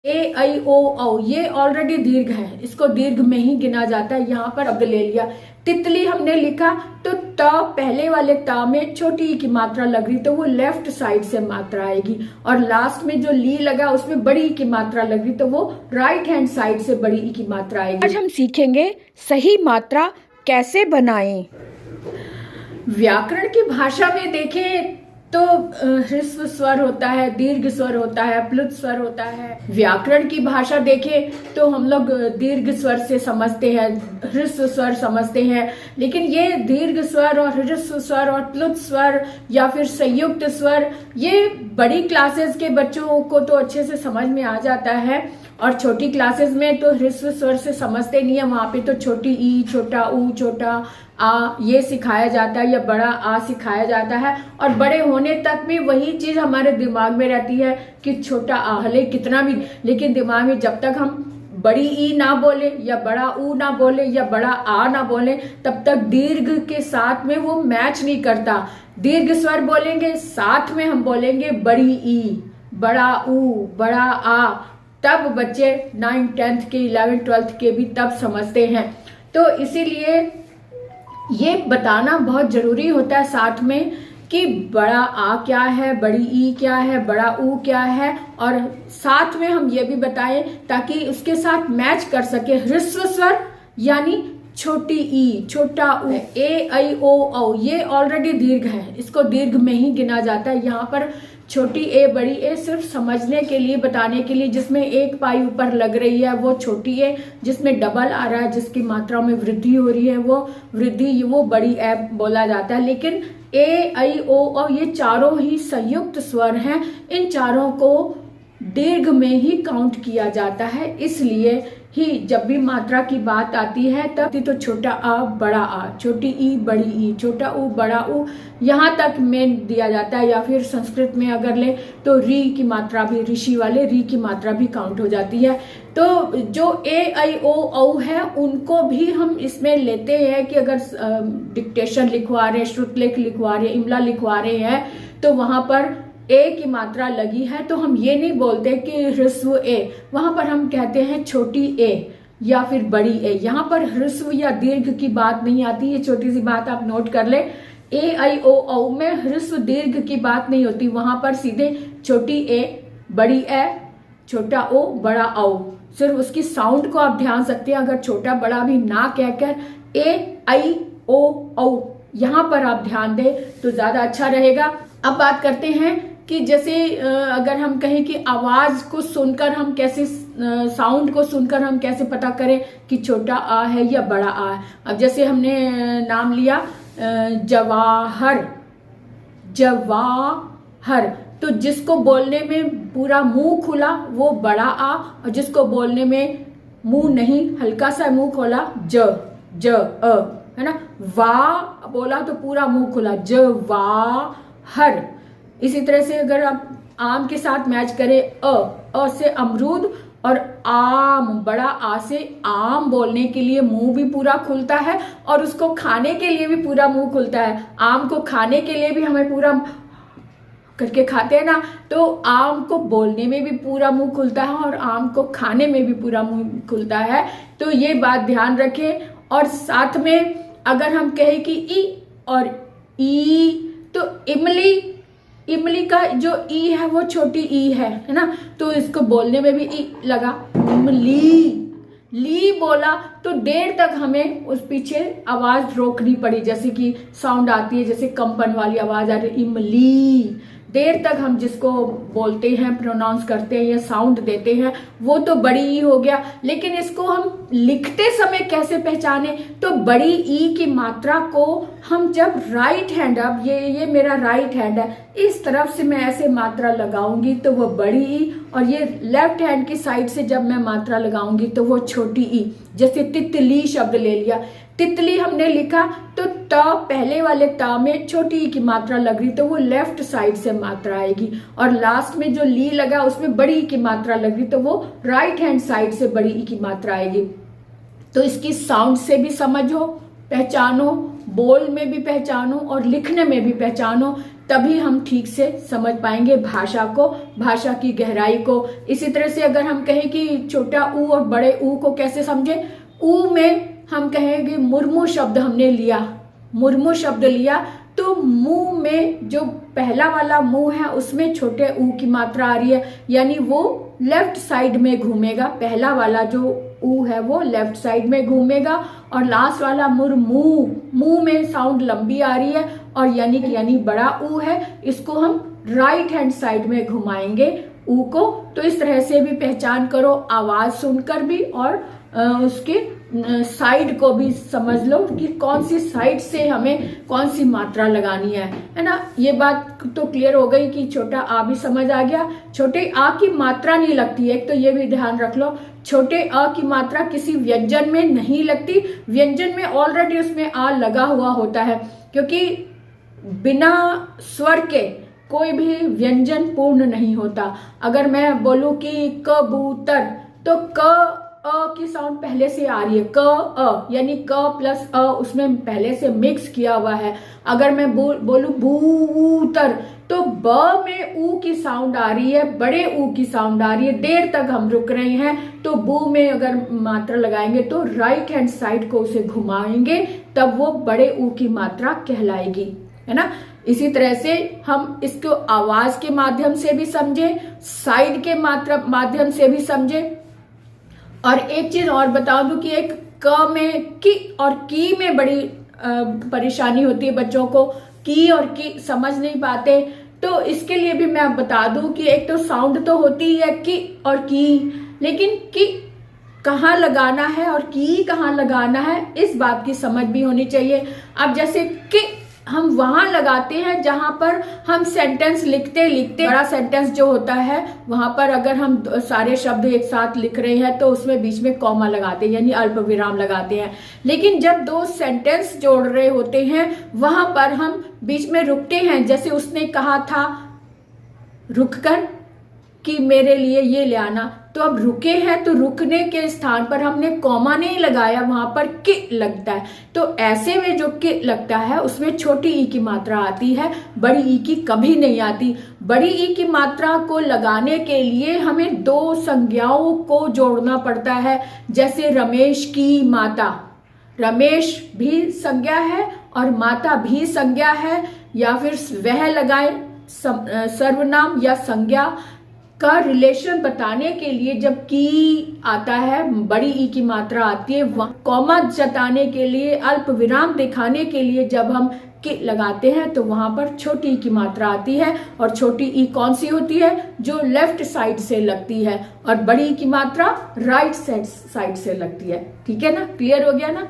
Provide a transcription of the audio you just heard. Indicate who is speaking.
Speaker 1: ए आई ओ औ ये ऑलरेडी दीर्घ है, इसको दीर्घ में ही गिना जाता है। यहाँ पर अब ले लिया। तितली हमने लिखा तो त पहले वाले ता में छोटी ई की मात्रा लग रही तो वो लेफ्ट साइड से मात्रा आएगी, और लास्ट में जो ली लगा उसमें बड़ी ई की मात्रा लग रही तो वो राइट हैंड साइड से बड़ी ई की मात्रा आएगी। आज हम सीखेंगे सही मात्रा कैसे बनाएं। व्याकरण की भाषा में देखें तो ह्रस्व स्वर होता है, दीर्घ स्वर होता है, प्लुत स्वर होता है। व्याकरण की भाषा देखें तो हम लोग दीर्घ स्वर से समझते हैं, ह्रस्व स्वर समझते हैं, लेकिन ये दीर्घ स्वर और ह्रस्व स्वर और प्लुत स्वर या फिर संयुक्त स्वर ये बड़ी क्लासेस के बच्चों को तो अच्छे से समझ में आ जाता है, और छोटी क्लासेस में तो ह्रस्व स्वर से समझते नहीं है। वहां पे तो छोटी ई, छोटा ऊ, छोटा आ ये सिखाया जाता है या बड़ा आ सिखाया जाता है, और बड़े होने तक भी वही चीज हमारे दिमाग में रहती है कि छोटा आ हले कितना भी, लेकिन दिमाग में जब तक हम बड़ी ई ना बोले या बड़ा ऊ ना बोले या बड़ा आ ना बोले तब तक दीर्घ के साथ में वो मैच नहीं करता। दीर्घ स्वर बोलेंगे साथ में हम बोलेंगे बड़ी ई, बड़ा ऊ, बड़ा आ, तब बच्चे 9th 10th के 11th 12th के भी तब समझते हैं। तो इसीलिए ये बताना बहुत जरूरी होता है साथ में कि बड़ा आ क्या है, बड़ी ई क्या है, बड़ा ऊ क्या है, और साथ में हम ये भी बताएं ताकि उसके साथ मैच कर सके। ह्रस्व स्वर यानी छोटी ई, छोटा ऊ, ए आई ओ औ ये ऑलरेडी दीर्घ है, इसको दीर्घ में ही गिना जाता है। यहाँ पर छोटी ए, बड़ी ए सिर्फ समझने के लिए, बताने के लिए, जिसमें एक पाई ऊपर लग रही है वो छोटी ए, जिसमें डबल आ रहा है, जिसकी मात्रा में वृद्धि हो रही है वो वृद्धि, वो बड़ी ए बोला जाता है। लेकिन ए आई ओ और ये चारों ही संयुक्त स्वर हैं, इन चारों को दीर्घ में ही काउंट किया जाता है। इसलिए ही जब भी मात्रा की बात आती है तब तो छोटा आ, बड़ा आ, छोटी ई, बड़ी ई, छोटा ऊ, बड़ा ऊ, यहाँ तक में दिया जाता है। या फिर संस्कृत में अगर ले तो री की मात्रा भी, ऋषि वाले री की मात्रा भी काउंट हो जाती है। तो जो ए आई ओ औ है उनको भी हम इसमें लेते हैं कि अगर डिक्टेशन लिखवा रहे हैं, श्रुतलेख लिखवा रहे हैं, इमला लिखवा रहे हैं तो वहां पर ए की मात्रा लगी है तो हम ये नहीं बोलते कि ह्रस्व ए, वहां पर हम कहते हैं छोटी ए या फिर बड़ी ए। यहाँ पर ह्रस्व या दीर्घ की बात नहीं आती, ये छोटी सी बात आप नोट कर ले। ए आई ओ औ में ह्रस्व दीर्घ की बात नहीं होती, वहां पर सीधे छोटी ए, बड़ी ए, छोटा ओ, बड़ा औ, सिर्फ उसकी साउंड को आप ध्यान सकते हैं। अगर छोटा बड़ा भी ना कहकर ए आई ओ औ यहाँ पर आप ध्यान दें तो ज्यादा अच्छा रहेगा। अब बात करते हैं कि जैसे अगर हम कहें कि आवाज को सुनकर हम कैसे, साउंड को सुनकर हम कैसे पता करें कि छोटा आ है या बड़ा आ है। अब जैसे हमने नाम लिया जवाहर, जवाहर, तो जिसको बोलने में पूरा मुंह खुला वो बड़ा आ, और जिसको बोलने में मुंह नहीं, हल्का सा मुंह खोला, ज अ, है ना। वाह बोला तो पूरा मुंह खुला, जवाहर। इसी तरह से अगर आप आम के साथ मैच करें, अ से अमरूद, और आम, बड़ा आ से आम बोलने के लिए मुंह भी पूरा खुलता है और उसको खाने के लिए भी पूरा मुंह खुलता है। आम को खाने के लिए भी हमें पूरा करके खाते हैं ना, तो आम को बोलने में भी पूरा मुंह खुलता है और आम को खाने में भी पूरा मुंह खुलता है। तो ये बात ध्यान रखें। और साथ में अगर हम कहें कि ई और ई, तो इमली, इमली का जो ई है वो छोटी ई है ना, तो इसको बोलने में भी ई लगा, इमली। ली बोला तो देर तक हमें उस पीछे आवाज रोकनी पड़ी, जैसे कि साउंड आती है, जैसे कंपन वाली आवाज आ रही है, इमली। देर तक हम जिसको बोलते हैं, प्रोनाउंस करते हैं या साउंड देते हैं, वो तो बड़ी ई हो गया। लेकिन इसको हम लिखते समय कैसे पहचाने, तो बड़ी ई की मात्रा को हम जब राइट हैंड, अब ये मेरा राइट हैंड है, इस तरफ से मैं ऐसे मात्रा लगाऊंगी तो वो बड़ी ई, और ये लेफ्ट हैंड की साइड से जब मैं मात्रा लगाऊंगी तो वो छोटी ई। जैसे तितली शब्द ले लिया, तितली हमने लिखा तो त पहले वाले ता में छोटी ई की मात्रा लग रही तो वो लेफ्ट साइड से मात्रा आएगी, और लास्ट में जो ली लगा उसमें बड़ी ई की मात्रा लग रही तो वो राइट हैंड साइड से बड़ी ई की मात्रा आएगी। तो इसकी साउंड से भी समझो, पहचानो, बोल में भी पहचानो और लिखने में भी पहचानो तभी हम ठीक से समझ पाएंगे भाषा को, भाषा की गहराई को। इसी तरह से अगर हम कहें कि छोटा ऊ और बड़े ऊ को कैसे समझे, ऊ में हम कहेंगे मुर्मू शब्द हमने लिया, मुर्मू शब्द लिया तो मुंह में जो पहला वाला मुंह है उसमें छोटे ऊ की मात्रा आ रही है, यानी वो लेफ्ट साइड में घूमेगा। पहला वाला जो ऊ है वो लेफ्ट साइड में घूमेगा और लास्ट वाला मुर्मू, मुंह में साउंड लंबी आ रही है और यानी बड़ा ऊ है, इसको हम राइट हैंड साइड में घुमाएंगे ऊ को। तो इस तरह से भी पहचान करो, आवाज सुनकर भी और उसके साइड को भी समझ लो कि कौन सी साइड से हमें कौन सी मात्रा लगानी है ना। ये बात तो क्लियर हो गई कि छोटा आ भी समझ आ गया। छोटे आ की मात्रा नहीं लगती है, एक तो ये भी ध्यान रख लो, छोटे अ की मात्रा किसी व्यंजन में नहीं लगती। व्यंजन में ऑलरेडी उसमें आ लगा हुआ होता है, क्योंकि बिना स्वर के कोई भी व्यंजन पूर्ण नहीं होता। अगर मैं बोलूं कि कबूतर, तो क अ की साउंड पहले से आ रही है, क अ, यानी क प्लस अ उसमें पहले से मिक्स किया हुआ है। अगर मैं बोलूं बूतर, तो ब में ऊ की साउंड आ रही है, बड़े ऊ की साउंड आ रही है। देर तक हम रुक रहे हैं तो बू में अगर मात्रा लगाएंगे तो राइट हैंड साइड को उसे घुमाएंगे, तब वो बड़े ऊ की मात्रा कहलाएगी, है ना। इसी तरह से हम इसको आवाज के माध्यम से भी समझे, साइड के माध्यम से भी समझे। और एक चीज और बता दूं कि एक क में की और की में बड़ी परेशानी होती है बच्चों को, की और की समझ नहीं पाते। तो इसके लिए भी मैं बता दूं कि एक तो साउंड तो होती है की और की, लेकिन की कहाँ लगाना है और की कहाँ लगाना है इस बात की समझ भी होनी चाहिए। अब जैसे कि हम वहां लगाते हैं जहां पर हम सेंटेंस लिखते लिखते, बड़ा सेंटेंस जो होता है वहां पर अगर हम सारे शब्द एक साथ लिख रहे हैं तो उसमें बीच में कॉमा लगाते हैं, यानी अल्प विराम लगाते हैं। लेकिन जब दो सेंटेंस जोड़ रहे होते हैं वहां पर हम बीच में रुकते हैं। जैसे उसने कहा था रुककर कि मेरे लिए ये ले आना, तो अब रुके हैं तो रुकने के स्थान पर हमने कॉमा नहीं लगाया, वहां पर कि लगता है। तो ऐसे में जो कि लगता है उसमें छोटी ई की मात्रा आती है, बड़ी ई की कभी नहीं आती। बड़ी ई की मात्रा को लगाने के लिए हमें दो संज्ञाओं को जोड़ना पड़ता है। जैसे रमेश की माता, रमेश भी संज्ञा है और माता भी संज्ञा है, या फिर वह लगाए सर्वनाम या संज्ञा का रिलेशन बताने के लिए जब की आता है, बड़ी ई की मात्रा आती है। कॉमा जताने के लिए, अल्प विराम दिखाने के लिए जब हम कि लगाते हैं तो वहां पर छोटी ई की मात्रा आती है। और छोटी ई कौन सी होती है? जो लेफ्ट साइड से लगती है, और बड़ी ई की मात्रा राइट साइड से लगती है। ठीक है ना, क्लियर हो गया ना।